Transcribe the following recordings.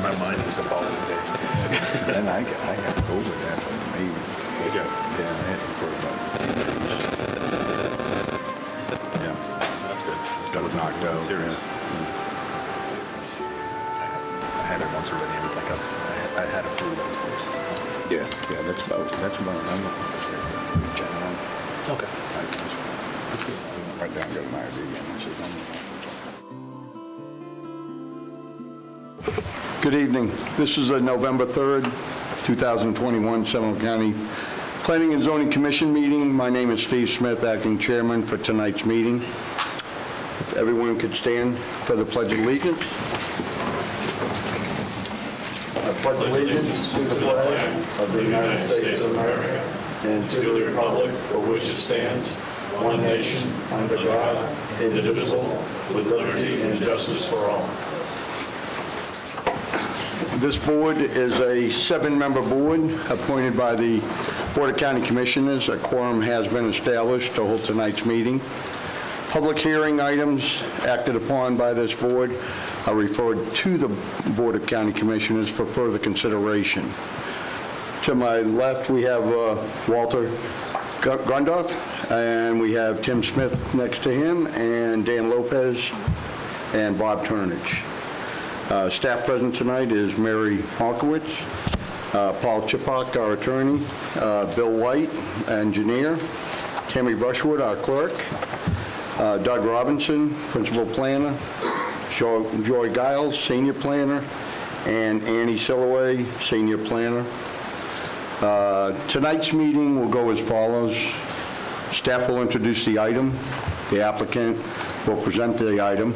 My mind was the following day. And I had to go with that one, maybe. Yeah. Yeah, I had to for about 2 days. Yeah, That's good. got it knocked out. Wasn't serious. I had it once already. It was like I had a flu that was worse. Yeah, that's about, I'm general. Okay. I went down and got an IV again. I said, Good evening. This is a November 3rd, 2021 Seminole County Planning and Zoning Commission meeting. My name is Steve Smith, acting chairman for tonight's meeting. If everyone could stand for the Pledge of Allegiance. I pledge allegiance to the flag of the United States of America and to the republic for which it stands, one nation, under God, indivisible, with liberty and justice for all. This board is a 7-member board appointed by the Board of County Commissioners. A quorum has been established to hold tonight's meeting. Public hearing items acted upon by this board are referred to the Board of County Commissioners for further consideration. To my left, we have Walter Grundhoff, and we have Tim Smith next to him, and Dan Lopez, and Bob Turnage. Staff present tonight is Mary Markowitz, Paul Chipak, our attorney, Bill White, engineer, Tammy Brushwood, our clerk, Doug Robinson, principal planner, Joy Giles, senior planner, and Annie Silloway, senior planner. Tonight's meeting will go as follows. Staff will introduce the item. The applicant will present the item.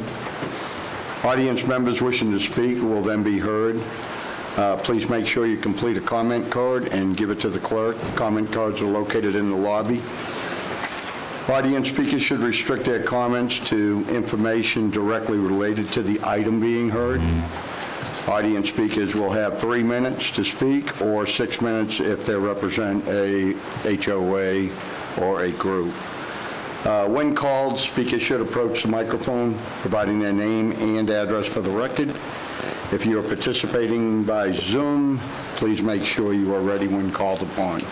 Audience members wishing to speak will then be heard. Please make sure you complete a comment card and give it to the clerk. Comment cards are located in the lobby. Audience speakers should restrict their comments to information directly related to the item being heard. Audience speakers will have 3 minutes to speak or 6 minutes if they represent a HOA or a group. When called, speakers should approach the microphone, providing their name and address for the record. If you are participating by Zoom, please make sure you are ready when called upon.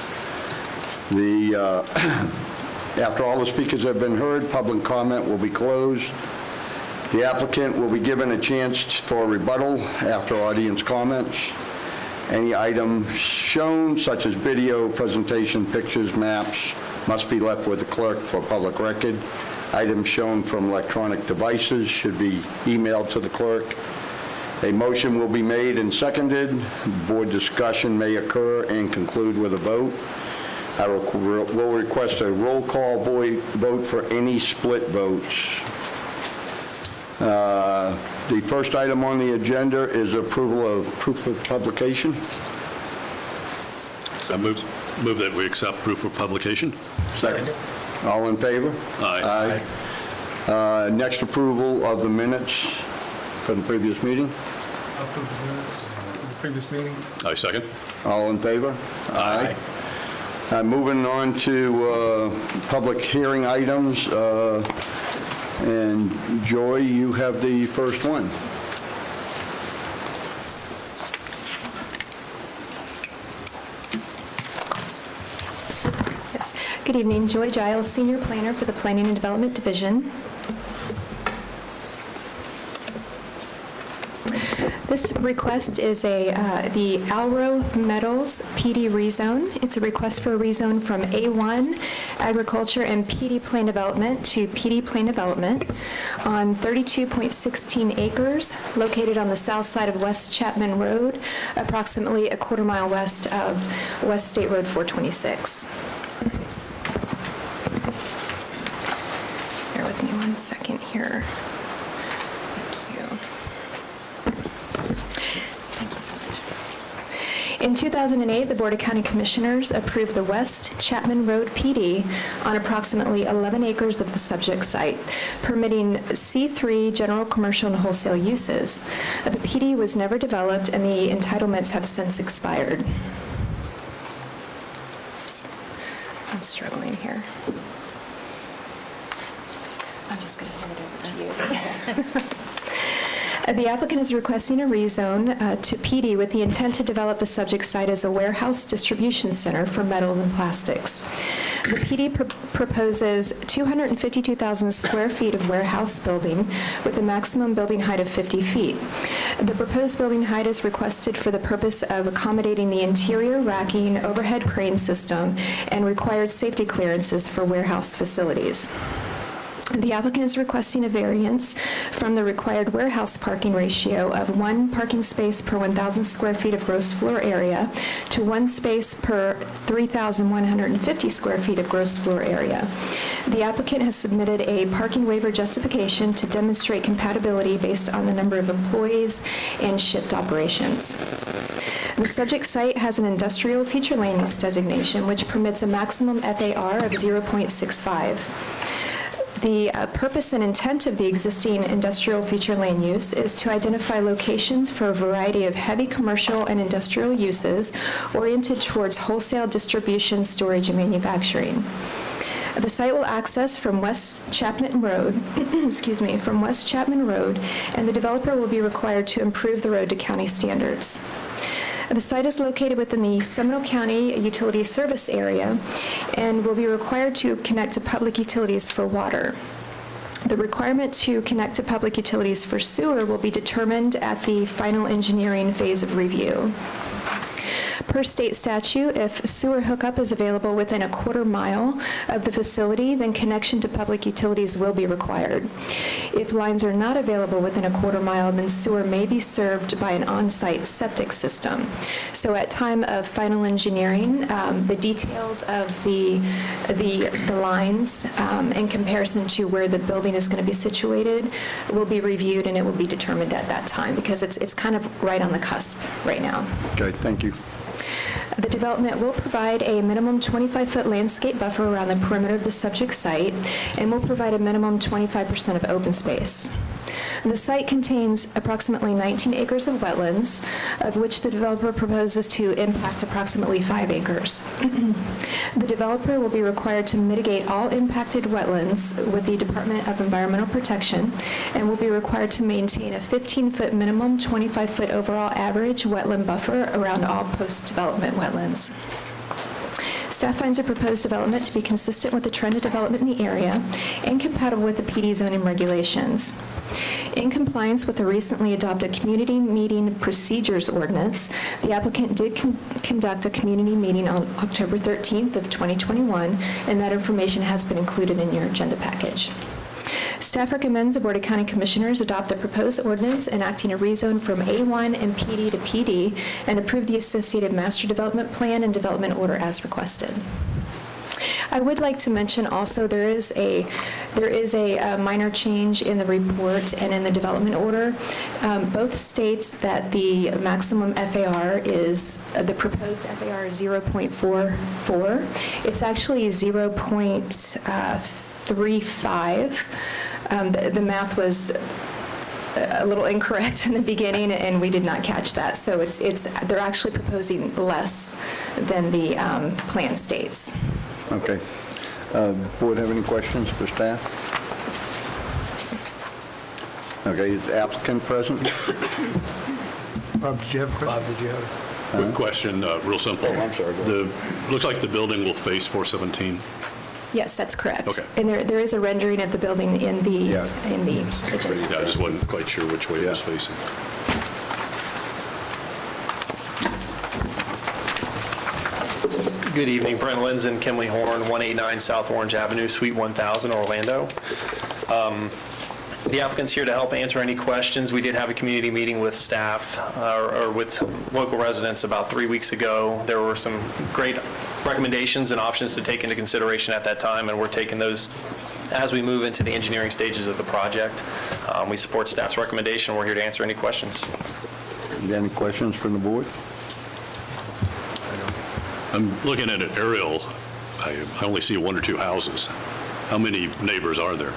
After all the speakers have been heard, public comment will be closed. The applicant will be given a chance for rebuttal after audience comments. Any item shown, such as video, presentation, pictures, maps, must be left with the clerk for public record. Items shown from electronic devices should be emailed to the clerk. A motion will be made and seconded. Board discussion may occur and conclude with a vote. I will request a roll call vote for any split votes. The first item on the agenda is approval of proof of publication. So move that we accept proof of publication. Second. All in favor? Aye. Aye. Next, approval of the minutes from the previous meeting. Approve the minutes from the previous meeting. Aye, second. All in favor? Aye. Moving on to public hearing items. And Joy, you have the first one. Yes. Good evening. Joy Giles, Senior Planner for the Planning and Development Division. This request is the Alro Metals PD rezone. It's a request for a rezone from A1 Agriculture and PD Plan Development to PD Plan Development on 32.16 acres located on the south side of West Chapman Road, approximately a quarter-mile west of West State Road 426. Bear with me one second here. In 2008, the Board of County Commissioners approved the West Chapman Road PD on approximately 11 acres of the subject site, permitting C3 general commercial and wholesale uses. The PD was never developed and the entitlements have since expired. Oops. I'm struggling here. I'm just going to hand it over to you. The applicant is requesting a rezone to PD with the intent to develop the subject site as a warehouse distribution center for metals and plastics. The PD proposes 252,000 square feet of warehouse building with a maximum building height of 50 feet. The proposed building height is requested for the purpose of accommodating the interior racking, overhead crane system, and required safety clearances for warehouse facilities. The applicant is requesting a variance from the required warehouse parking ratio of 1 parking space per 1,000 square feet of gross floor area to 1 space per 3,150 square feet of gross floor area. The applicant has submitted a parking waiver justification to demonstrate compatibility based on the number of employees and shift operations. The subject site has an industrial future land use designation, which permits a maximum FAR of 0.65. The purpose and intent of the existing industrial future land use is to identify locations for a variety of heavy commercial and industrial uses oriented towards wholesale distribution, storage, and manufacturing. The site will access from West Chapman Road, from West Chapman Road, and the developer will be required to improve the road to county standards. The site is located within the Seminole County Utility Service Area and will be required to connect to public utilities for water. The requirement to connect to public utilities for sewer will be determined at the final engineering phase of review. Per state statute, if sewer hookup is available within a quarter mile of the facility, then connection to public utilities will be required. If lines are not available within a quarter mile, then sewer may be served by an on-site septic system. So at time of final engineering, the details of the lines in comparison to where the building is going to be situated will be reviewed, and it will be determined at that time because it's kind of right on the cusp right now. Okay, thank you. The development will provide a minimum 25-foot landscape buffer around the perimeter of the subject site and will provide a minimum 25% of open space. The site contains approximately 19 acres of wetlands, of which the developer proposes to impact approximately 5 acres. The developer will be required to mitigate all impacted wetlands with the Department of Environmental Protection and will be required to maintain a 15-foot minimum, 25-foot overall average wetland buffer around all post-development wetlands. Staff finds the proposed development to be consistent with the trend of development in the area and compatible with the PD zoning regulations. In compliance with the recently adopted Community Meeting Procedures Ordinance, the applicant did conduct a community meeting on October 13th of 2021, and that information has been included in your agenda package. Staff recommends the Board of County Commissioners adopt the proposed ordinance enacting a rezone from A1 and PD to PD and approve the associated master development plan and development order as requested. I would like to mention also there is a minor change in the report and in the development order. Both states that the maximum FAR is, the proposed FAR is 0.44. It's actually 0.35. The math was a little incorrect in the beginning, and we did not catch that. So they're actually proposing less than the plan states. Okay. Board have any questions for staff? Okay, is the applicant present? Bob, did you have a question? Quick question, real simple. Oh, I'm sorry, go Looks like the building will face 417. Yes, that's correct. Okay. And there is a rendering of the building in the Yeah. agenda. Yeah, I just wasn't quite sure which way it was facing. Good evening, Brent Linzen, Kimley Horn, 189 South Orange Avenue, Suite 1000, Orlando. The applicant's here to help answer any questions. We did have a community meeting with staff or with local residents about 3 weeks ago. There were some great recommendations and options to take into consideration at that time, and we're taking those as we move into the engineering stages of the project. We support staff's recommendation. We're here to answer any questions. Any questions from the board? I'm looking at an aerial. I only see 1 or 2 houses. How many neighbors are there?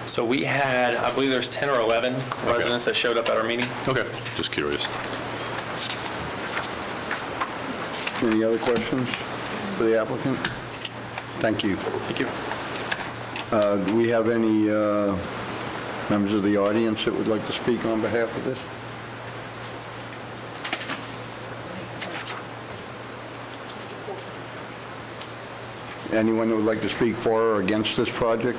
So we had, I believe there's 10 or 11 residents that showed up at our meeting. Okay, just curious. Any other questions for the applicant? Thank you. Thank you. Do we have any Members of the audience that would like to speak on behalf of this? Anyone that would like to speak for or against this project?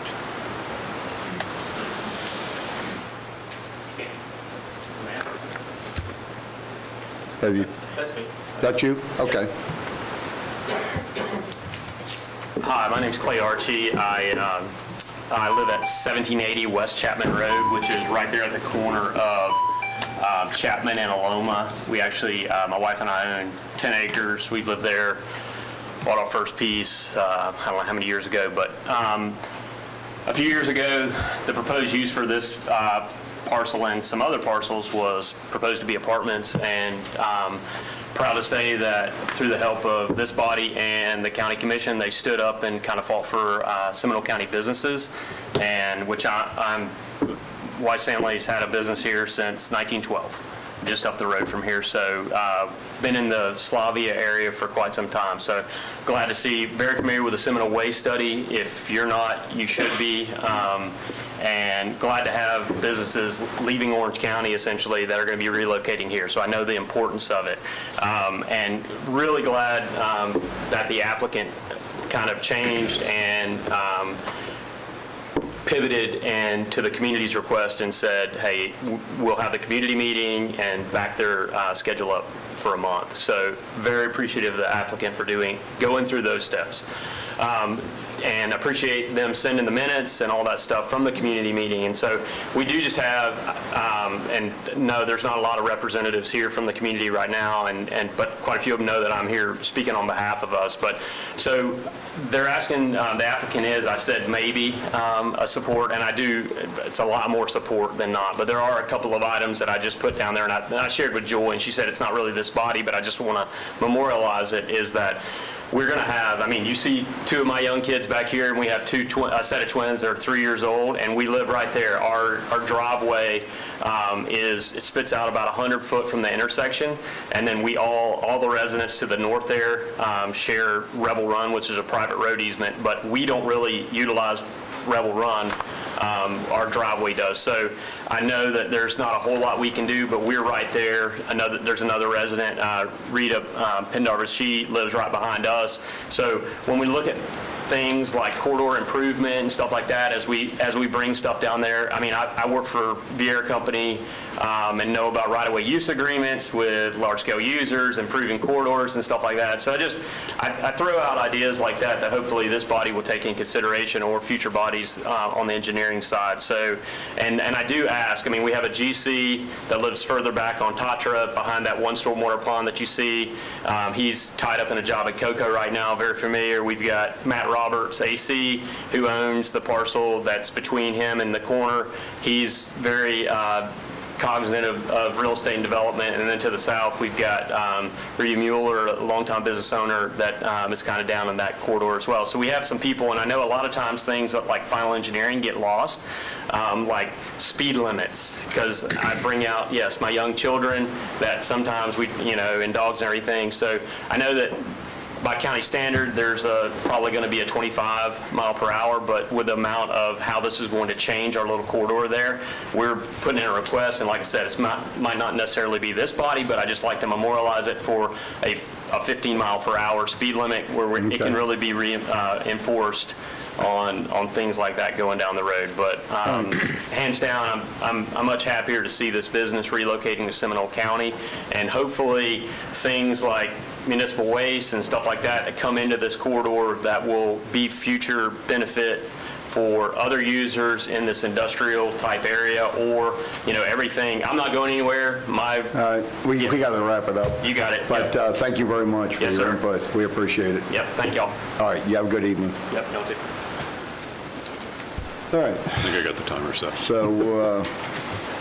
Have you? That's me. That's you? Okay. Hi, my name's Clay Archie. I live at 1780 West Chapman Road, which is right there at the corner of Chapman and Aloma. We actually, my wife and I own 10 acres. We lived there, bought our first piece, I don't know how many years ago, but a few years ago, the proposed use for this parcel and some other parcels was proposed to be apartments, and proud to say that through the help of this body and the county commission, they stood up and kind of fought for Seminole County businesses, and which I'm wife's family's had a business here since 1912, just up the road from here. So been in the Slavia area for quite some time. So glad to see, very familiar with the Seminole Way study. If you're not, you should be. And glad to have businesses leaving Orange County essentially that are going to be relocating here. So I know the importance of it. And really glad that the applicant kind of changed and pivoted and to the community's request and said, hey, we'll have the community meeting and back their schedule up for a month. So very appreciative of the applicant for going through those steps. And appreciate them sending the minutes and all that stuff from the community meeting. And so we do just have, and no, there's not a lot of representatives here from the community right now, but quite a few of them know that I'm here speaking on behalf of us. But so they're asking, the applicant is, I said maybe a support, and I do, it's a lot more support than not. But there are a couple of items that I just put down there, and I shared with Joy, and she said it's not really this body, but I just want to memorialize it, is that we're going to have, I mean, you see two of my young kids back here, and we have a set of twins that are 3 years old, and we live right there. Our driveway it spits out about 100 foot from the intersection, and then we all the residents to the north there share Rebel Run, which is a private road easement, but we don't really utilize Rebel Run. Our driveway does. So I know that there's not a whole lot we can do, but we're right there. There's another resident, Rita Pendarvis, she lives right behind us. So when we look at things like corridor improvement and stuff like that, as we bring stuff down there, I mean, I work for Vieira Company and know about right-of-way use agreements with large-scale users, improving corridors and stuff like that. So I throw out ideas like that hopefully this body will take in consideration, or future bodies on the engineering side. So, and I do ask, I mean, we have a GC that lives further back on Tatra behind that one stormwater pond that you see. He's tied up in a job at Cocoa right now, very familiar. We've got Matt Roberts, AC, who owns the parcel that's between him and the corner. He's very cognizant of real estate and development. And then to the south, we've got Rita Mueller, a longtime business owner that is kind of down in that corridor as well. So we have some people, and I know a lot of times things like final engineering get lost, like speed limits, because I bring out, yes, my young children that sometimes we, and dogs and everything. So I know that by county standard, there's probably going to be a 25 mile per hour, but with the amount of how this is going to change our little corridor there, we're putting in a request, and like I said, it might not necessarily be this body, but I just like to memorialize it for a 15 mile per hour speed limit where it can really be enforced on things like that going down the road. But hands down, I'm much happier to see this business relocating to Seminole County, and hopefully things like municipal waste and stuff like that come into this corridor that will be future benefit for other users in this industrial type area, or everything. I'm not going anywhere. We got to wrap it up. You got it. But Yep. thank you very much for Yes, your sir. input. We appreciate it. Yep. Thank y'all. All right, you have a good evening. Yep. Y'all too. All right, I think I got the timer set. so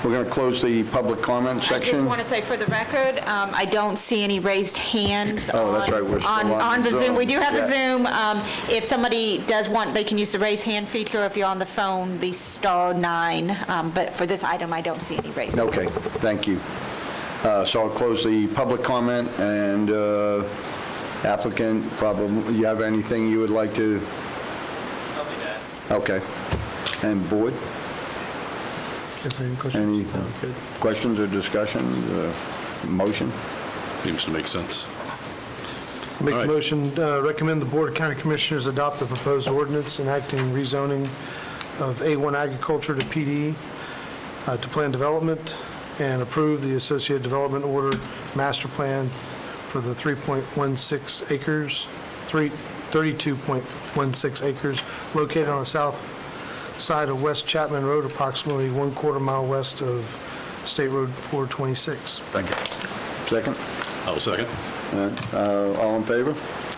we're going to close the public comment I section. just want to say for the record, I don't see any raised hands Oh, that's right, we're still on the Zoom. We do have the yeah. Zoom. If somebody does want, they can use the raise hand feature. If you're on the phone, the *9. But for this item, I don't see any raised hands. Okay, thank you. So I'll close the public comment, and applicant, probably, you have anything you would like to? Okay. And board? Is there any questions? Any Good. questions or discussions, motion? Seems to make sense. Make All the right. motion, recommend the Board of County Commissioners adopt the proposed ordinance enacting rezoning of A1 agriculture to PD to plan development and approve the associated development order master plan for the 3.16 acres, 32.16 acres located on the south side of West Chapman Road, approximately 1/4 mile west of State Road 426. Second? I'll second. All in favor?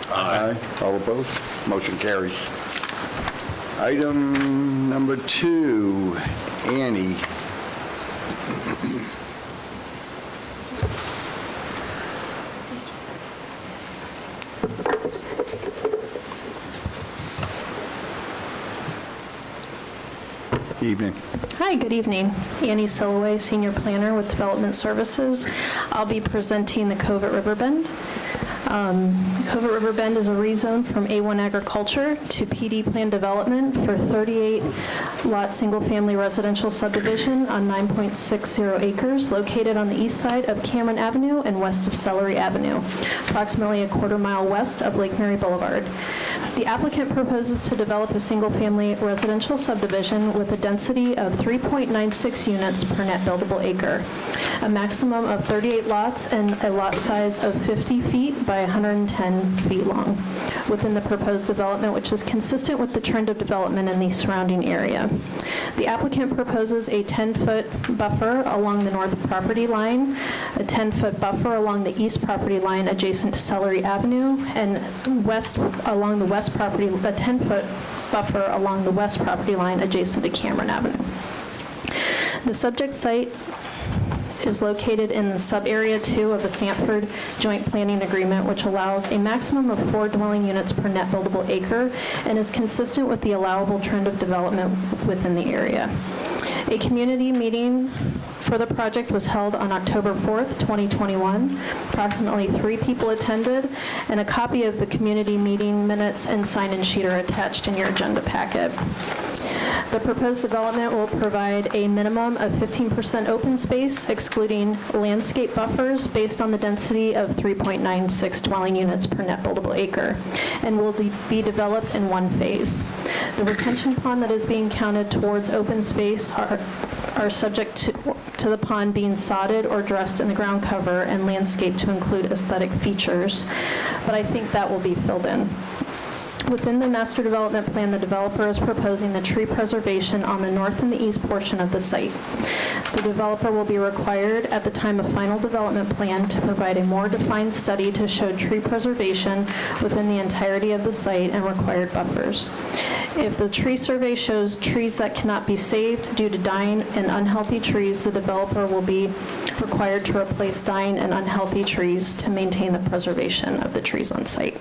Aye. All opposed? Motion carries. Item number 2, Annie. Evening. Hi, good evening. Annie Silloway, Senior Planner with Development Services. I'll be presenting the Covert River Bend. Covert River Bend is a rezone from A1 agriculture to PD plan development for 38-lot single-family residential subdivision on 9.60 acres located on the east side of Cameron Avenue and west of Celery Avenue, approximately 1/4 mile west of Lake Mary Boulevard. The applicant proposes to develop a single-family residential subdivision with a density of 3.96 units per net buildable acre, a maximum of 38 lots and a lot size of 50 feet by 110 feet long within the proposed development, which is consistent with the trend of development in the surrounding area. The applicant proposes a 10-foot buffer along the north property line, a 10-foot buffer along the east property line adjacent to Celery Avenue, and west along the west property, a 10-foot buffer along the west property line adjacent to Cameron Avenue. The subject site is located in the sub-area 2 of the Sanford Joint Planning Agreement, which allows a maximum of 4 dwelling units per net buildable acre and is consistent with the allowable trend of development within the area. A community meeting for the project was held on October 4th, 2021. Approximately 3 people attended, and a copy of the community meeting minutes and sign-in sheet are attached in your agenda packet. The proposed development will provide a minimum of 15% open space, excluding landscape buffers, based on the density of 3.96 dwelling units per net buildable acre, and will be developed in one phase. The retention pond that is being counted towards open space are subject to the pond being sodded or dressed in the ground cover and landscaped to include aesthetic features, but I think that will be filled in. Within the master development plan, the developer is proposing the tree preservation on the north and the east portion of the site. The developer will be required at the time of final development plan to provide a more defined study to show tree preservation within the entirety of the site and required buffers. If the tree survey shows trees that cannot be saved due to dying and unhealthy trees, the developer will be required to replace dying and unhealthy trees to maintain the preservation of the trees on site.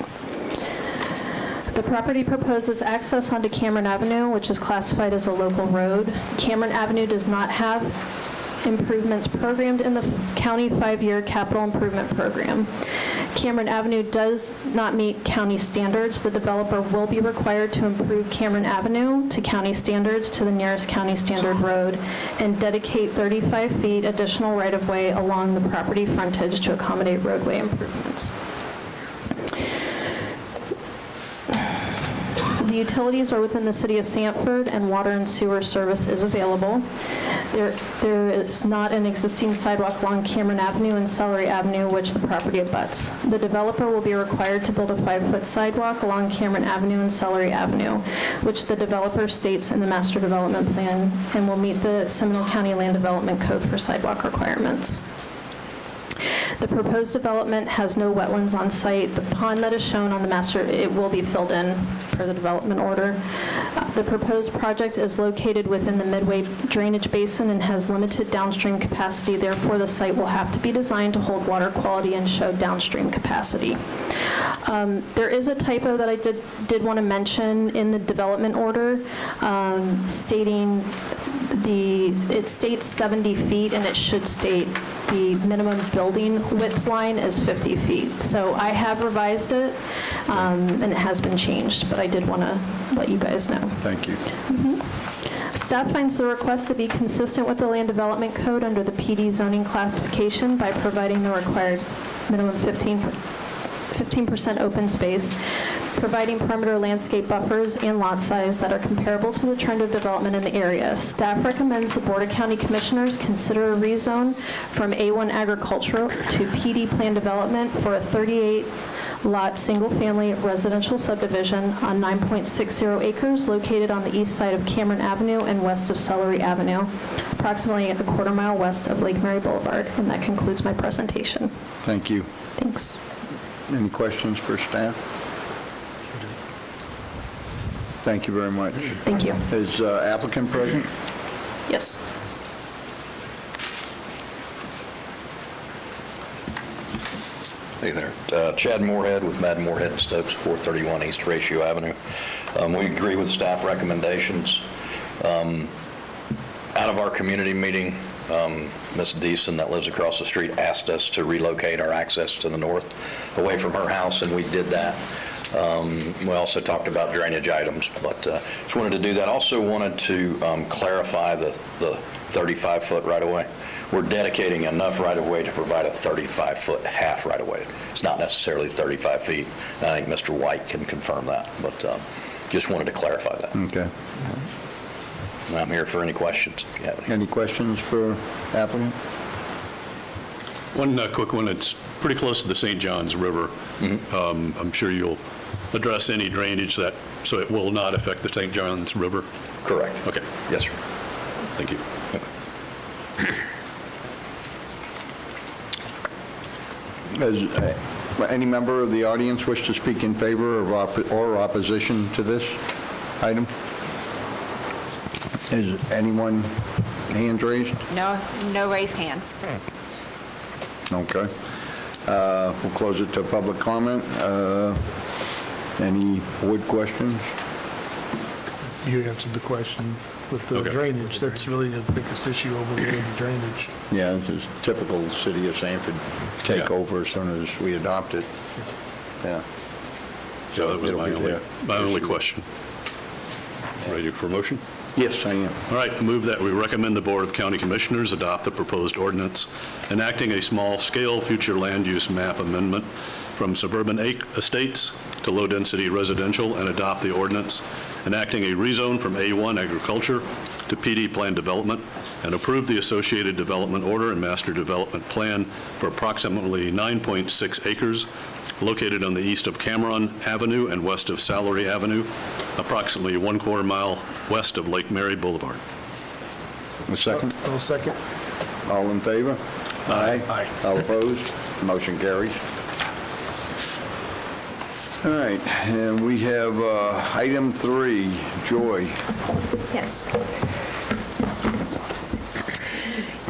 The property proposes access onto Cameron Avenue, which is classified as a local road. Cameron Avenue does not have improvements programmed in the county 5-year capital improvement program. Cameron Avenue does not meet county standards. The developer will be required to improve Cameron Avenue to county standards to the nearest county standard road and dedicate 35 feet additional right-of-way along the property frontage to accommodate roadway improvements. The utilities are within the city of Sanford, and water and sewer service is available. There is not an existing sidewalk along Cameron Avenue and Celery Avenue, which the property abuts. The developer will be required to build a 5-foot sidewalk along Cameron Avenue and Celery Avenue, which the developer states in the master development plan, and will meet the Seminole County Land Development Code for sidewalk requirements. The proposed development has no wetlands on site. The pond that is shown on the master, it will be filled in per the development order. The proposed project is located within the Midway drainage basin and has limited downstream capacity. Therefore, the site will have to be designed to hold water quality and show downstream capacity. There is a typo that I did want to mention in the development order, stating it states 70 feet, and it should state the minimum building width line is 50 feet. So I have revised it, and it has been changed, but I did want to let you guys know. Thank you. Staff finds the request to be consistent with the Land Development Code under the PD zoning classification by providing the required minimum 15% open space, providing perimeter landscape buffers and lot size that are comparable to the trend of development in the area. Staff recommends the Board of County Commissioners consider a rezone from A1 agricultural to PD plan development for a 38-lot, single-family residential subdivision on 9.60 acres located on the east side of Cameron Avenue and west of Celery Avenue, approximately a quarter-mile west of Lake Mary Boulevard. And that concludes my presentation. Thank you. Thanks. Any questions for staff? Thank you very much. Thank you. Is applicant present? Yes. Hey there. Chad Moorhead with Madden Moorhead and Stokes, 431 East Horatio Avenue. We agree with staff recommendations. Out of our community meeting, Ms. Deason, that lives across the street, asked us to relocate our access to the north away from her house, and we did that. We also talked about drainage items, but just wanted to do that. Also wanted to clarify the 35-foot right-of-way. We're dedicating enough right-of-way to provide a 35-foot half right-of-way. It's not necessarily 35 feet. I think Mr. White can confirm that, but just wanted to clarify that. Okay. I'm here for any questions if you have any. Any questions for applicant? One quick one. It's pretty close to the St. Johns River. I'm sure you'll address any drainage so it will not affect the St. Johns River. Correct. Okay. Yes, sir. Thank you. Does any member of the audience wish to speak in favor or opposition to this item? Is anyone hands raised? No raised hands. Okay. We'll close it to public comment. Any board questions? You answered the question with the Okay. drainage. That's really the biggest issue over there, the drainage. Yeah, this is typical city of Sanford takeover as soon as we adopt it. Yeah. Yeah, that was It'll my be only, there. my only question. Ready for motion? Yes, I am. All right, I move that we recommend the Board of County Commissioners adopt the proposed ordinance enacting a small-scale future land use map amendment from suburban estates to low-density residential and adopt the ordinance enacting a rezone from A1 agriculture to PD plan development and approve the associated development order and master development plan for approximately 9.6 acres located on the east of Cameron Avenue and west of Salary Avenue, approximately 1/4 mile west of Lake Mary Boulevard. A second? I'll second. All in favor? Aye. Aye. All opposed? Motion carries. All right, and we have item 3, Joy. Yes.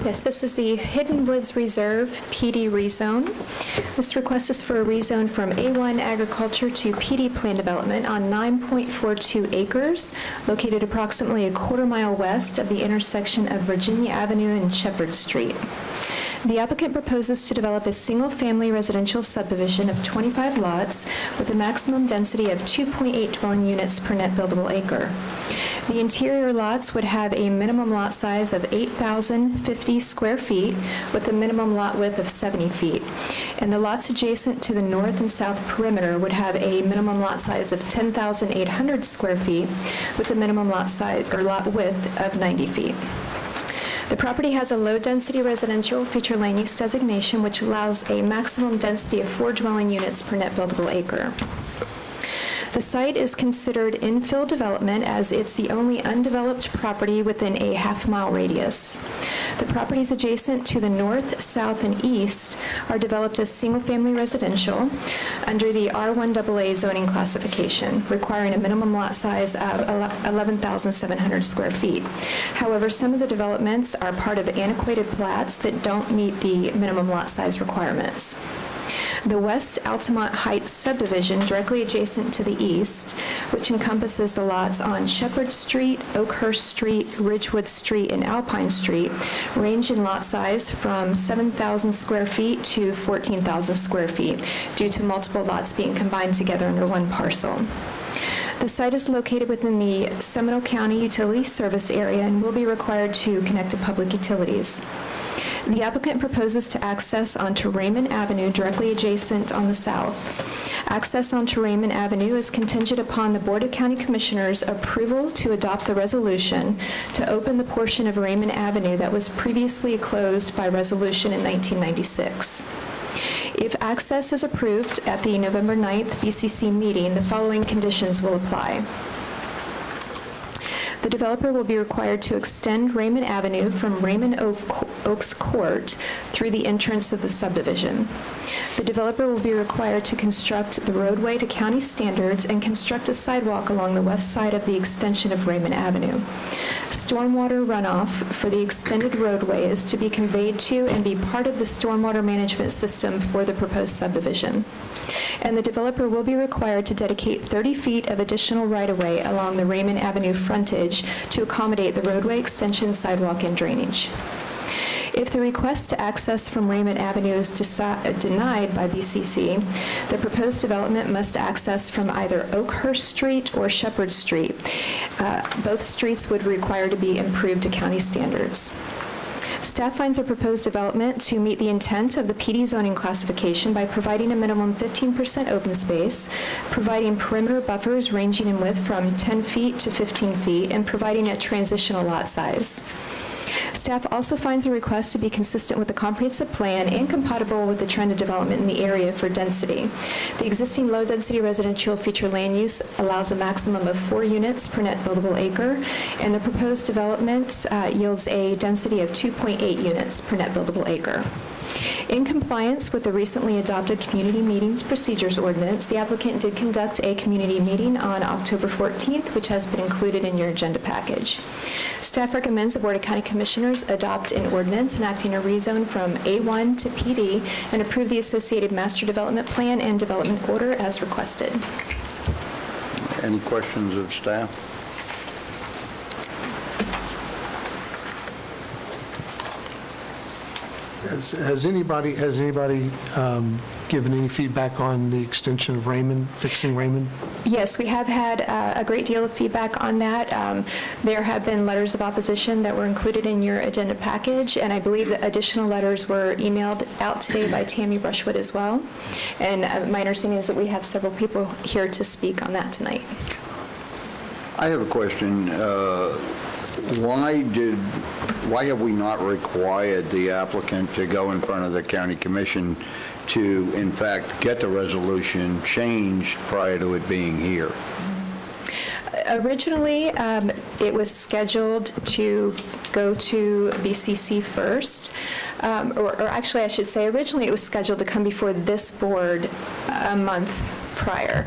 Yes, this is the Hidden Woods Reserve PD rezone. This request is for a rezone from A1 agriculture to PD plan development on 9.42 acres, located approximately a 1/4 mile west of the intersection of Virginia Avenue and Shepherd Street. The applicant proposes to develop a single-family residential subdivision of 25 lots with a maximum density of 2.8 dwelling units per net buildable acre. The interior lots would have a minimum lot size of 8,050 square feet with a minimum lot width of 70 feet. And the lots adjacent to the north and south perimeter would have a minimum lot size of 10,800 square feet with a minimum lot size or lot width of 90 feet. The property has a low-density residential future land use designation, which allows a maximum density of 4 dwelling units per net buildable acre. The site is considered infill development as it's the only undeveloped property within a half-mile radius. The properties adjacent to the north, south, and east are developed as single-family residential under the R1AA zoning classification, requiring a minimum lot size of 11,700 square feet. However, some of the developments are part of antiquated plats that don't meet the minimum lot size requirements. The West Altamont Heights subdivision directly adjacent to the east, which encompasses the lots on Shepherd Street, Oakhurst Street, Ridgewood Street, and Alpine Street, range in lot size from 7,000 square feet to 14,000 square feet due to multiple lots being combined together under one parcel. The site is located within the Seminole County Utility Service Area and will be required to connect to public utilities. The applicant proposes to access onto Raymond Avenue directly adjacent on the south. Access onto Raymond Avenue is contingent upon the Board of County Commissioners' approval to adopt the resolution to open the portion of Raymond Avenue that was previously closed by resolution in 1996. If access is approved at the November 9th BCC meeting, the following conditions will apply. The developer will be required to extend Raymond Avenue from Raymond Oaks Court through the entrance of the subdivision. The developer will be required to construct the roadway to county standards and construct a sidewalk along the west side of the extension of Raymond Avenue. Stormwater runoff for the extended roadway is to be conveyed to and be part of the stormwater management system for the proposed subdivision. And the developer will be required to dedicate 30 feet of additional right-of-way along the Raymond Avenue frontage to accommodate the roadway extension, sidewalk, and drainage. If the request to access from Raymond Avenue is denied by BCC, the proposed development must access from either Oakhurst Street or Shepherd Street. Both streets would require to be improved to county standards. Staff finds a proposed development to meet the intent of the PD zoning classification by providing a minimum 15% open space, providing perimeter buffers ranging in width from 10 feet to 15 feet, and providing a transitional lot size. Staff also finds a request to be consistent with the comprehensive plan and compatible with the trend of development in the area for density. The existing low-density residential feature land use allows a maximum of 4 units per net buildable acre, and the proposed development yields a density of 2.8 units per net buildable acre. In compliance with the recently adopted Community Meetings Procedures Ordinance, the applicant did conduct a community meeting on October 14th, which has been included in your agenda package. Staff recommends the Board of County Commissioners adopt an ordinance enacting a rezone from A1 to PD and approve the associated master development plan and development order as requested. Any questions of staff? Has anybody given any feedback on the extension of Raymond, fixing Raymond? Yes, we have had a great deal of feedback on that. There have been letters of opposition that were included in your agenda package, and I believe that additional letters were emailed out today by Tammy Brushwood as well. And my understanding is that we have several people here to speak on that tonight. I have a question. Why have we not required the applicant to go in front of the county commission to, in fact, get the resolution changed prior to it being here? Originally, it was scheduled to go to BCC first, or actually, I should say, originally it was scheduled to come before this board a month prior.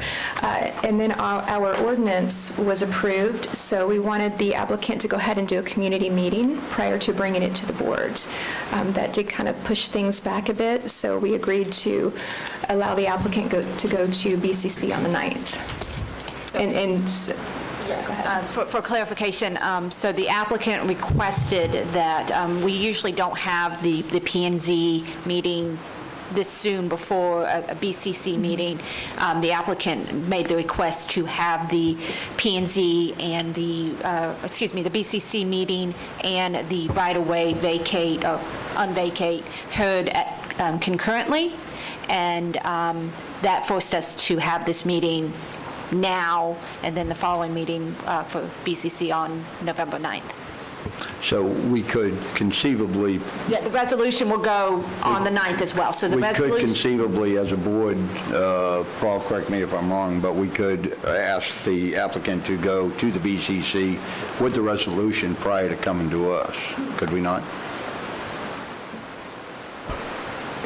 And then our ordinance was approved, so we wanted the applicant to go ahead and do a community meeting prior to bringing it to the board. That did kind of push things back a bit, so we agreed to allow the applicant to go to BCC on the 9th. Yeah, go ahead. For clarification, so the applicant requested that we usually don't have the P&Z meeting this soon before a BCC meeting. The applicant made the request to have the P&Z and the BCC meeting and the right-of-way vacate or unvacate heard concurrently, and that forced us to have this meeting now, and then the following meeting for BCC on November 9th. So we could conceivably... Yeah, the resolution will go on the 9th as well, so the resolution... We could conceivably, as a board, Paul, correct me if I'm wrong, but we could ask the applicant to go to the BCC with the resolution prior to coming to us. Could we not?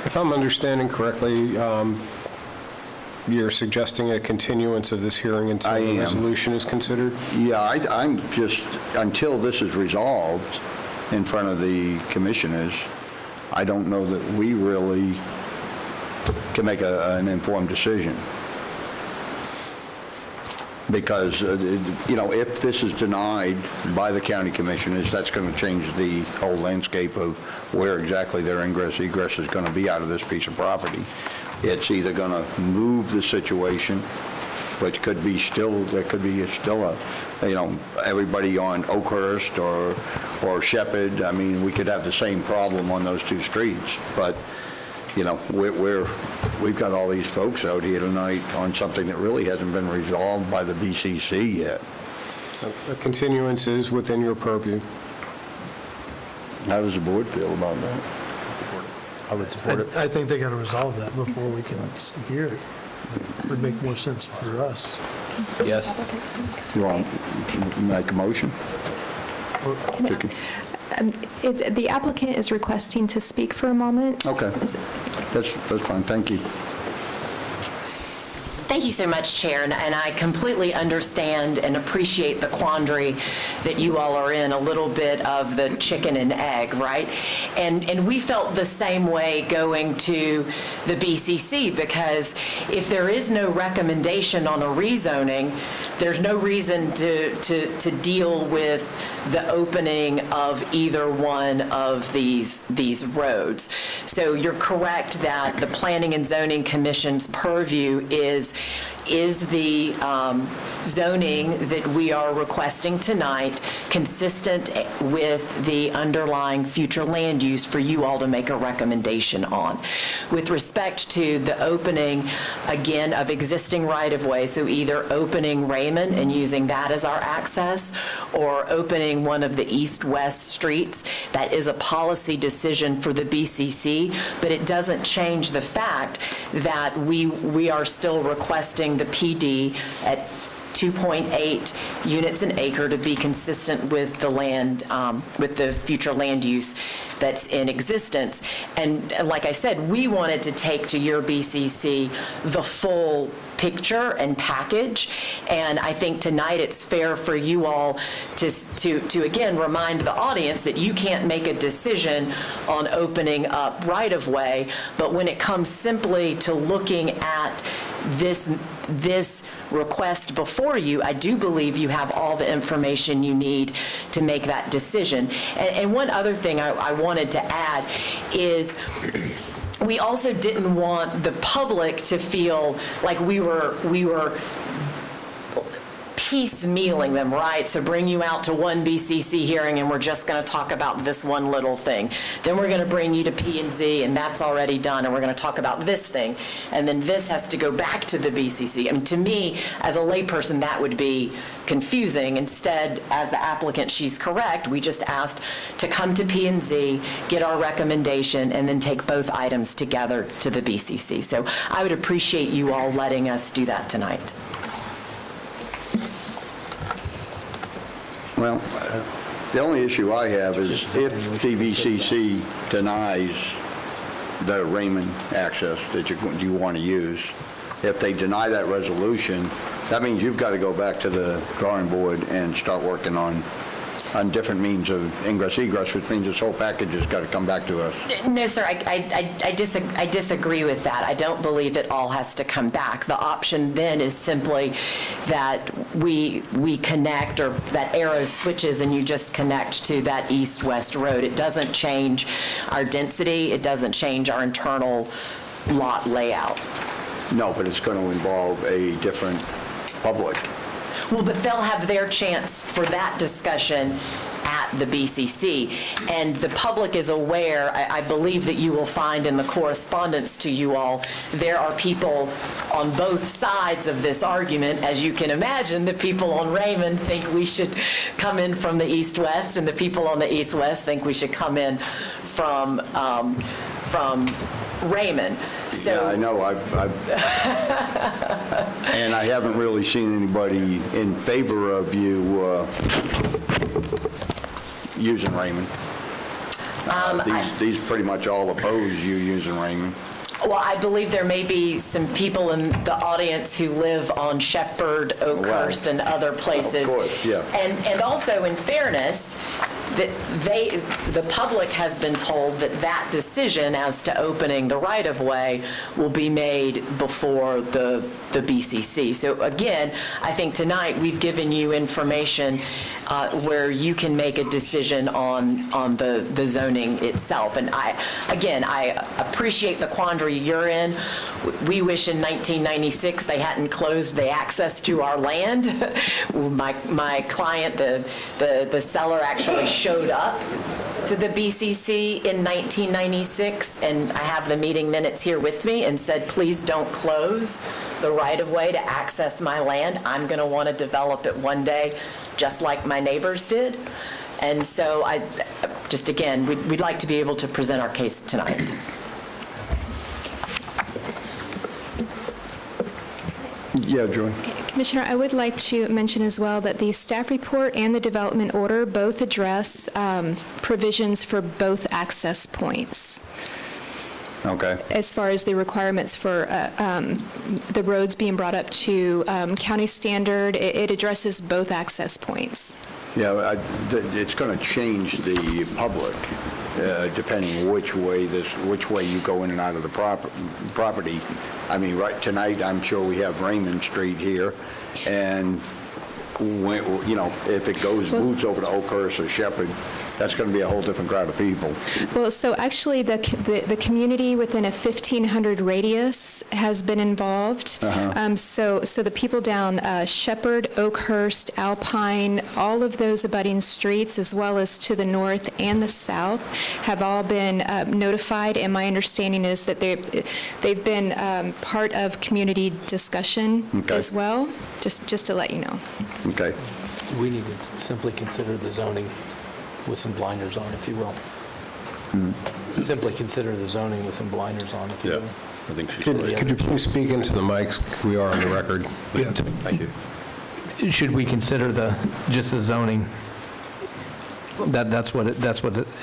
If I'm understanding correctly, you're suggesting a continuance of this hearing until the resolution is considered? Yeah, I'm just, until this is resolved in front of the commissioners, I don't know that we really can make an informed decision. Because, if this is denied by the county commissioners, that's going to change the whole landscape of where exactly their ingress egress is going to be out of this piece of property. It's either going to move the situation, which could be still, there could be still everybody on Oakhurst or Shepherd. I mean, we could have the same problem on those two streets, but we've got all these folks out here tonight on something that really hasn't been resolved by the BCC yet. A continuance is within your purview. How does the board feel about that? I would support it. I think they got to resolve that before we can hear it. It would make more sense for us. Yes. You want to make a motion? The applicant is requesting to speak for a moment. Okay. That's fine, thank you. Thank you so much, Chair, and I completely understand and appreciate the quandary that you all are in, a little bit of the chicken and egg, right? And we felt the same way going to the BCC, because if there is no recommendation on a rezoning, there's no reason to deal with the opening of either one of these roads. So you're correct that the Planning and Zoning Commission's purview is the zoning that we are requesting tonight consistent with the underlying future land use for you all to make a recommendation on. With respect to the opening, again, of existing right-of-way, so either opening Raymond and using that as our access, or opening one of the east-west streets, that is a policy decision for the BCC, but it doesn't change the fact that we are still requesting the PD at 2.8 units an acre to be consistent with the land, with the future land use that's in existence. And like I said, we wanted to take to your BCC the full picture and package, and I think tonight it's fair for you all to again remind the audience that you can't make a decision on opening up right-of-way, but when it comes simply to looking at this request before you, I do believe you have all the information you need to make that decision. And one other thing I wanted to add is we also didn't want the public to feel like we were piecemealing them, right? So bring you out to one BCC hearing and we're just going to talk about this one little thing. Then we're going to bring you to P&Z and that's already done, and we're going to talk about this thing. And then this has to go back to the BCC. And to me, as a layperson, that would be confusing. Instead, as the applicant, she's correct, we just asked to come to P&Z, get our recommendation, and then take both items together to the BCC. So I would appreciate you all letting us do that tonight. Well, the only issue I have is if TVCC denies the Raymond access that you want to use, if they deny that resolution, that means you've got to go back to the drawing board and start working on different means of ingress egress, which means this whole package has got to come back to us. No, sir, I disagree with that. I don't believe it all has to come back. The option then is simply that we connect, or that arrow switches and you just connect to that east-west road. It doesn't change our density. It doesn't change our internal lot layout. No, but it's going to involve a different public. Well, but they'll have their chance for that discussion at the BCC. And the public is aware, I believe that you will find in the correspondence to you all, there are people on both sides of this argument. As you can imagine, the people on Raymond think we should come in from the east-west, and the people on the east-west think we should come in from Raymond. So, yeah, I know. And I haven't really seen anybody in favor of you using Raymond. These pretty much all oppose you using Raymond. well, I believe there may be some people in the audience who live on Shepherd, Oakhurst, and other places. Of course, yeah. And also, in fairness, the public has been told that that decision as to opening the right-of-way will be made before the BCC. So again, I think tonight we've given you information where you can make a decision on the zoning itself. And I appreciate the quandary you're in. We wish in 1996 they hadn't closed the access to our land. My client, the seller, actually showed up to the BCC in 1996, and I have the meeting minutes here with me, and said, please don't close the right-of-way to access my land. I'm going to want to develop it one day, just like my neighbors did. And so we'd like to be able to present our case tonight. Yeah, Joy. Commissioner, I would like to mention as well that the staff report and the development order both address provisions for both access points. Okay. As far as the requirements for the roads being brought up to county standard, it addresses both access points. Yeah, it's going to change the public, depending which way you go in and out of the property. I mean, right tonight, I'm sure we have Raymond Street here, and if it moves over to Oakhurst or Shepherd, that's going to be a whole different crowd of people. Well, so actually, the community within a 1,500 radius has been involved. So the people down Shepherd, Oakhurst, Alpine, all of those abutting streets, as well as to the north and the south, have all been notified. And my understanding is that they've been part of community discussion as well. Just to let you know. Okay. We need to simply consider the zoning with some blinders on, if you will. Simply consider the zoning with some blinders on, if you will. I think she's Could you please speak into the mics? We are on the record. Thank you. Should we consider just the zoning? That's what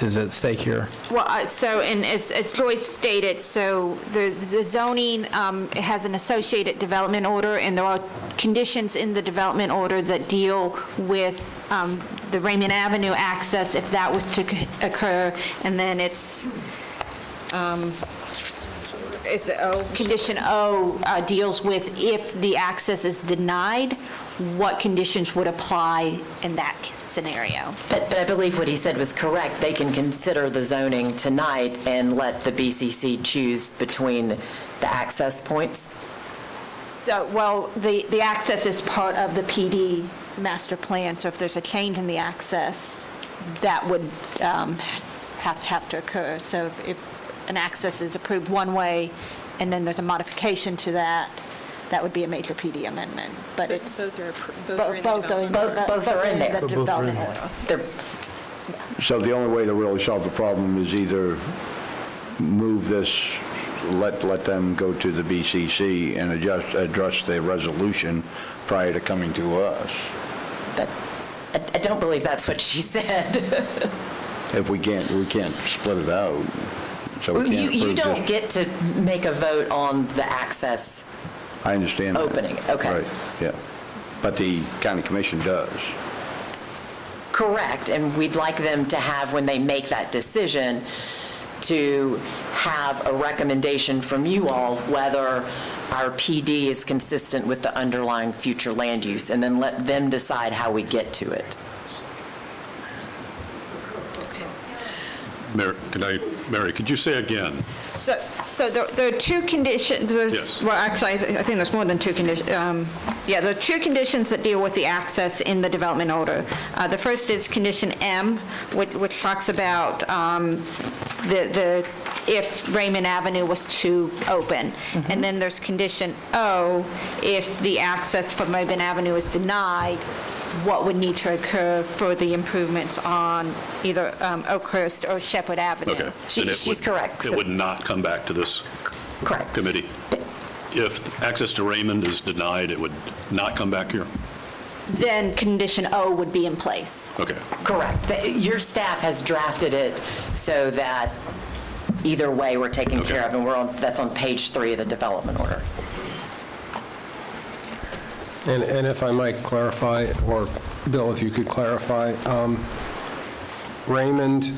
is at stake here. Well, and as Joyce stated, so the zoning has an associated development order, and there are conditions in the development order that deal with the Raymond Avenue access if that was to occur, and then condition O deals with if the access is denied, what conditions would apply in that scenario. But I believe what he said was correct. They can consider the zoning tonight and let the BCC choose between the access points. So, well, the access is part of the PD master plan, so if there's a change in the access, that would have to occur. So if an access is approved one way, and then there's a modification to that, that would be a major PD amendment. But it's both are in the development order. So the only way to really solve the problem is either move this, let them go to the BCC and address their resolution prior to coming to us. But I don't believe that's what she said. If we can't split it out. So we can't You approve don't this. get to make a vote on the access. I understand that. Opening, okay. Right, yeah. But the county commission does. Correct, and we'd like them to have, when they make that decision, to have a recommendation from you all whether our PD is consistent with the underlying future land use, and then let them decide how we get to it. Mary, could you say again? So there are two conditions. Yes. Well, actually, I think there's more than two conditions. There are two conditions that deal with the access in the development order. The first is condition M, which talks about if Raymond Avenue was to open. And then there's condition O, if the access from Raymond Avenue is denied, what would need to occur for the improvements on either Oakhurst or Shepherd Avenue. Okay. She's correct. It would not come back to this Correct. committee? If access to Raymond is denied, it would not come back here? Then condition O would be in place. Okay. Correct. Your staff has drafted it so that either way we're taken care of, and that's on page 3 of the development order. And if I might clarify, or Bill, if you could clarify, Raymond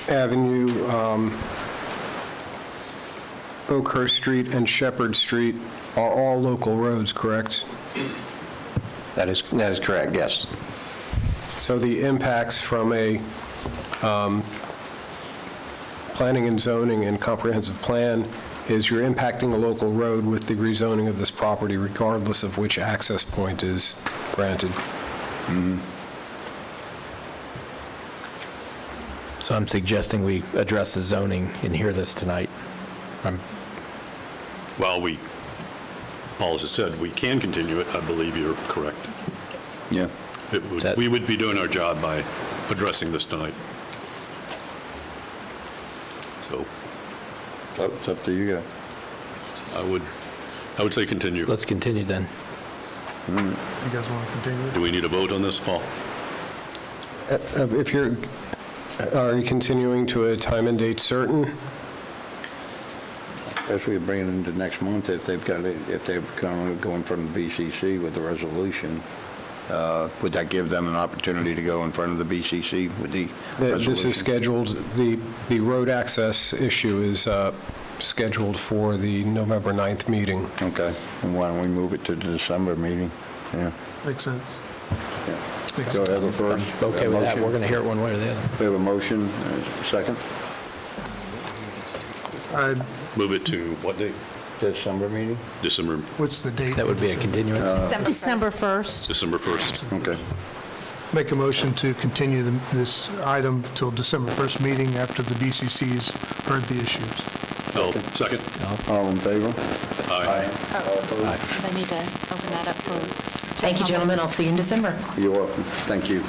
Avenue, Oakhurst Street, and Shepherd Street are all local roads, correct? That is correct, yes. So the impacts from a planning and zoning and comprehensive plan is you're impacting a local road with the rezoning of this property regardless of which access point is granted. So I'm suggesting we address the zoning and hear this tonight. Well, Paul has said, we can continue it. I believe you're correct. Yeah. We would be doing our job by addressing this tonight. So It's up to you guys. I would say continue. Let's continue then. You guys want to continue? Do we need a vote on this, Paul? Are you continuing to a time and date certain? As we bring it into next month, if they're going to go in front of the BCC with the resolution, would that give them an opportunity to go in front of the BCC with the resolution? This is scheduled, the road access issue is scheduled for the November 9th meeting. Okay, and why don't we move it to the December meeting? Yeah. Makes sense. Makes Go sense. ahead first. Okay with that, Motion. we're going to hear it one way or the other. We have a motion, second, Move it to what date? December meeting? December What's the date? That would be a continuance. December 1st. December 1st. Okay. Make a motion to continue this item till December 1st meeting after the BCC's heard the issues. No, second? All in favor? Aye. They need to open that up for... Thank you, gentlemen. I'll see you in December. You're welcome. Thank you.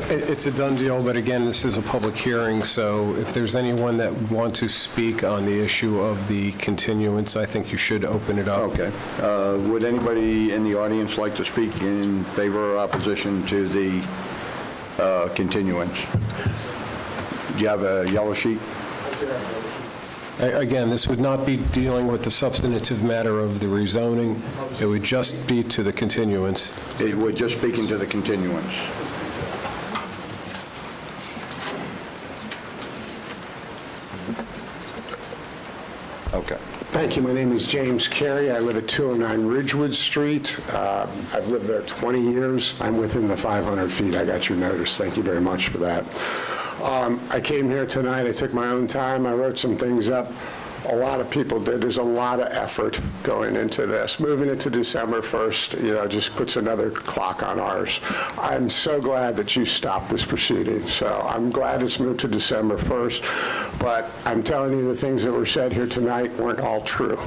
It's a done deal, but again, this is a public hearing, so if there's anyone that want to speak on the issue of the continuance, I think you should open it up. Okay. Would anybody in the audience like to speak in favor or opposition to the continuance? Do you have a yellow sheet? Again, this would not be dealing with the substantive matter of the rezoning. It would just be to the continuance. We're just speaking to the continuance. Okay. Thank you. My name is James Carey. I live at 209 Ridgewood Street. I've lived there 20 years. I'm within the 500 feet. I got your notice. Thank you very much for that. I came here tonight. I took my own time. I wrote some things up. A lot of people did. There's a lot of effort going into this. Moving it to December 1st, just puts another clock on ours. I'm so glad that you stopped this proceeding. So I'm glad it's moved to December 1st. But I'm telling you, the things that were said here tonight weren't all true.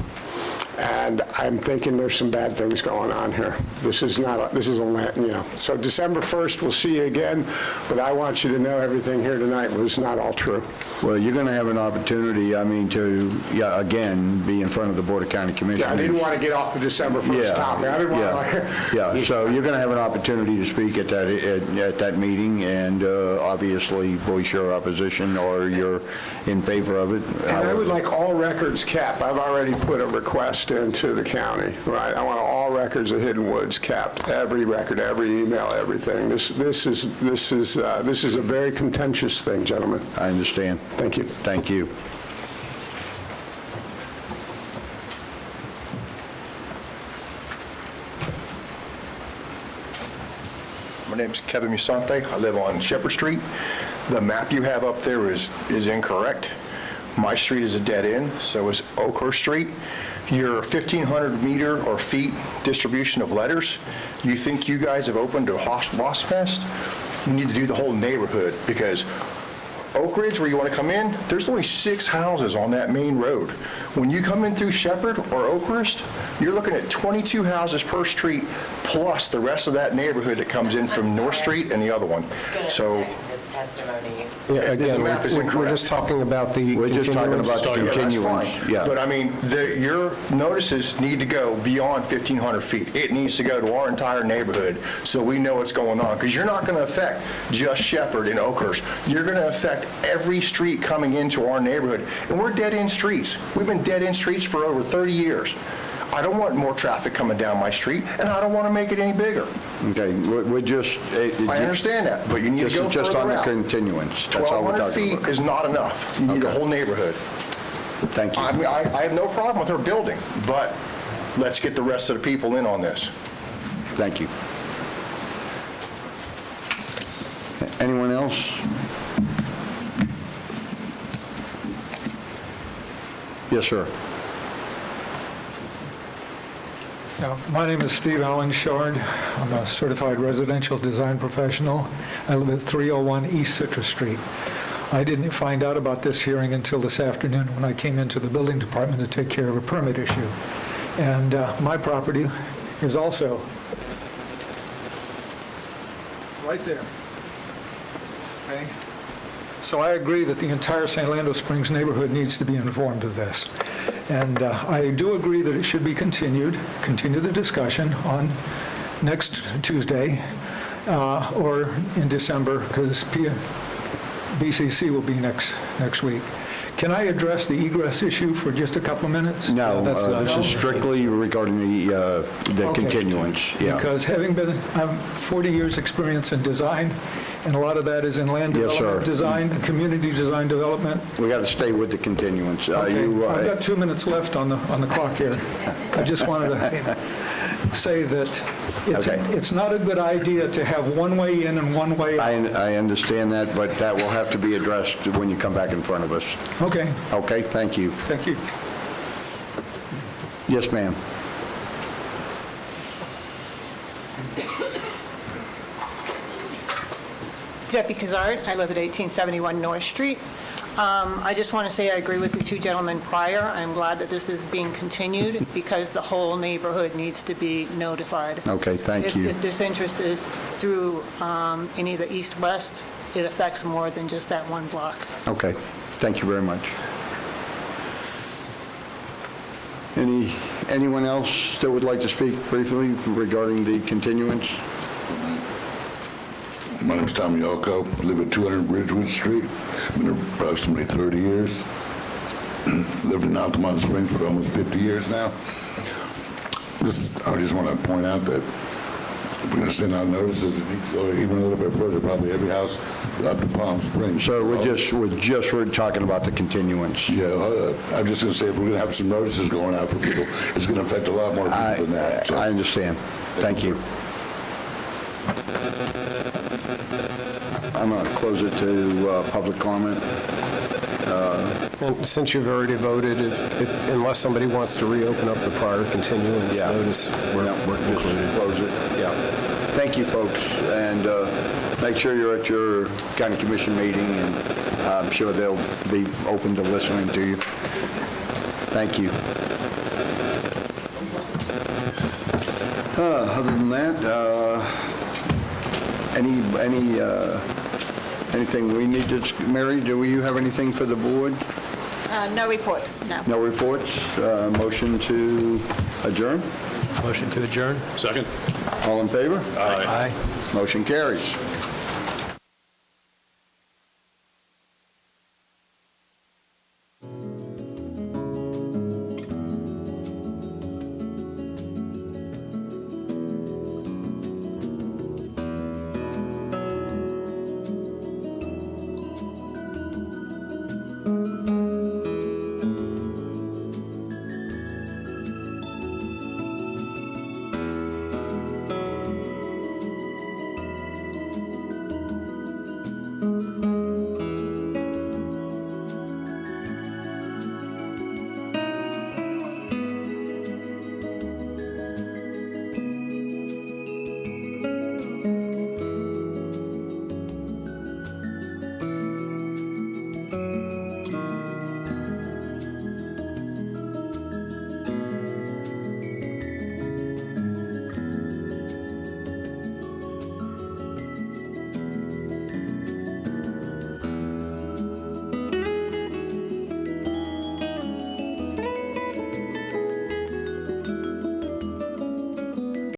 And I'm thinking there's some bad things going on here. This is so December 1st, we'll see you again, but I want you to know everything here tonight was not all true. Well, you're going to have an opportunity, again, be in front of the Board of County Commissioners. Yeah, I didn't want to get off the December 1st topic. I didn't want to... Yeah, so you're going to have an opportunity to speak at that meeting and obviously voice your opposition or you're in favor of it. And I would like all records kept. I've already put a request into the county, right? I want all records of Hidden Woods kept, every record, every email, everything. This is a very contentious thing, gentlemen. I understand. Thank you. Thank you. My name's Kevin Musante. I live on Shepherd Street. The map you have up there is incorrect. My street is a dead end, so is Oakhurst Street. Your 1,500 meter or feet distribution of letters, you think you guys have opened a wasp nest? You need to do the whole neighborhood because Oak Ridge, where you want to come in, there's only 6 houses on that main road. When you come in through Shepherd or Oakhurst, you're looking at 22 houses per street, plus the rest of that neighborhood that comes in from North Street and the other one. So This testimony. Yeah, again, map is we're incorrect. just talking about the We're just talking continuance. about the yeah, that's continuance. fine. Yeah. But I mean, your notices need to go beyond 1,500 feet. It needs to go to our entire neighborhood so we know what's going on. Because you're not going to affect just Shepherd and Oakhurst. You're going to affect every street coming into our neighborhood. And we're dead-end streets. We've been dead-end streets for over 30 years. I don't want more traffic coming down my street, and I don't want to make it any bigger. Okay, we're just... I understand that, but you need to go This is just on further the out. continuance. That's all we're 1,200 talking feet about. is not enough. You need the Okay. whole neighborhood. Thank you. I mean, I have no problem with her building, but let's get the rest of the people in on this. Thank you. Anyone else? Yes, sir. My name is Steve Allen Shard. I'm a certified residential design professional. I live at 301 East Citrus Street. I didn't find out about this hearing until this afternoon when I came into the building department to take care of a permit issue. And my property is also right there. Okay? So I agree that the entire San Leandro Springs neighborhood needs to be informed of this. And I do agree that it should be continue the discussion on next Tuesday or in December, because BCC will be next week. Can I address the egress issue for just a couple of minutes? No, that's not- this is strictly regarding the Okay. continuance. Yeah. Because I'm 40 years' experience in design, and a lot of that is in land Yes, development sir. design, and community design development. We got to stay with the continuance. Okay, I've got 2 minutes left on the clock here. I just wanted to say that Okay. it's not a good idea to have one way in and one way out. I understand that, but that will have to be addressed when you come back in front of us. Okay, Okay, thank you. thank you. Yes, ma'am. Debbie Kazard, I live at 1871 North Street. I just want to say I agree with the two gentlemen prior. I'm glad that this is being continued because the whole neighborhood needs to be notified. Okay, thank you. If this interest is through any of the east-west, it affects more than just that one block. Okay, thank you very much. Anyone else that would like to speak briefly regarding the continuance? My name's Tommy Yalko. I live at 200 Ridgewood Street. Been there approximately 30 years. Lived in Altamont Springs for almost 50 years now. I just want to point out that we're going to send out notices that needs to go even a little bit further, probably every house up to Palm Springs. So we're talking about the continuance. Yeah, I'm just going to say, if we're going to have some notices going out for people, it's going to affect a lot more people than that. So. I understand. Thank you. I'm going to close it to public comment. And since you've already voted, unless somebody wants to reopen up the prior continuance Yeah. notice, we're concluded. Close it, yeah. Thank you, folks, and make sure you're at your county commission meeting, and I'm sure they'll be open to listening to you. Thank you. Other than that, anything we need to, Mary, do you have anything for the board? No reports, no. No reports? Motion to adjourn? Motion to adjourn? Second? All in favor? Aye. Motion carries.